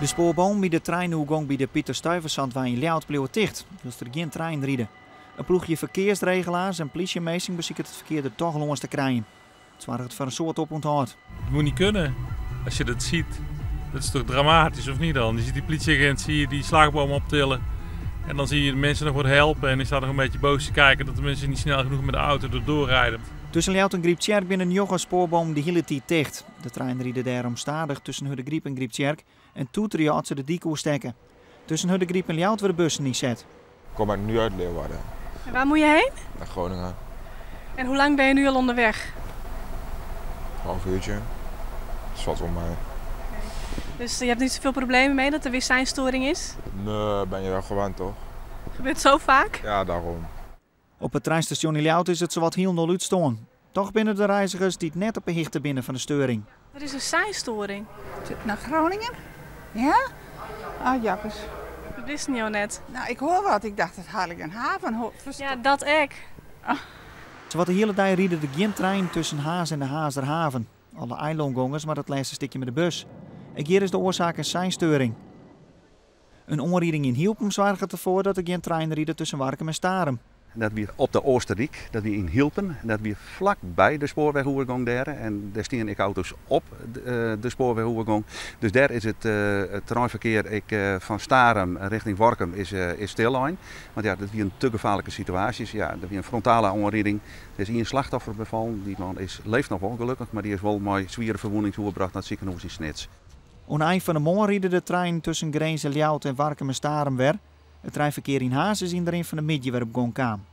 De spoorboom bij de treinuitgang bij de Pieter Stuyvesant in Ljouwert bleef dicht, dus er geen trein rieden. Een ploegje verkeersregelaars en politiemeesters bezieken het verkeer er toch langs te krijgen. Het zorgt voor een soort oponthoud. Het moet niet kunnen. Als je dat ziet, dat is toch dramatisch of niet dan? Je ziet die politieagent, zie je die slagboom optillen. En dan zie je de mensen nog worden helpen en die staan nog een beetje boos te kijken dat de mensen niet snel genoeg met de auto erdoor rijden. Tussen Ljouwert en Grieptjerk binnen een spoorboom de hele tijd dicht. De trein rieden daarom stadig tussen Huddegriep en Grieptjerk en toeteren had ze de diekoe stekken. Tussen Huddegriep en Ljouwert worden de bussen niet zet. Ik kom nu uit Leeuwarden. En waar moet je heen? Naar Groningen. En hoe lang ben je nu al onderweg? Een half uurtje. Dat valt wel mee. Dus je hebt niet zoveel problemen mee dat er weer seinstoring is? Nee, ben je wel gewend toch? Gebeurt zo vaak? Ja, daarom. Op het treinstation in Ljouwert is het zowat heel nul uitstaan. Toch binnen de reizigers die het net op een hichte binnen van de steuring. Wat is een seinstoring? Naar Groningen? Ja? Ah, jakkes. Dat wist niet al net. Nou, ik hoor wat. Ik dacht, dat haal ik een haven. Ja, dat ek. Zowat de hele dag rieden er geen trein tussen Haas en de Haazerhaven. Alle eilandgangers, maar dat laatste stukje met de bus. En hier is de oorzaak een seinstoring. Een onrieding in Hielpem zorgde ervoor dat er geen trein rieden tussen Warkum en Starum. Dat weer op de Oosterriek, dat weer in Hielpen, dat weer vlakbij de spoorwegovergang daar. En daar staan ik auto's op de spoorwegovergang. Dus daar is het treinverkeer van Starum richting Warkum is stilijn. Want ja, dat weer een te gevaarlijke situatie. Ja, dat weer een frontale onrieding. Er is hier een slachtoffer bevallen. Die man leeft nog wel gelukkig, maar die is wel met zware verwonding toegebracht naar het ziekenhuis in Snits. Aan het eind van de morgen rieden de trein tussen Grijns en Ljouwert en Warkum en Starum weer. Het treinverkeer in Haas is in de rin van de middag weer op gang kwam.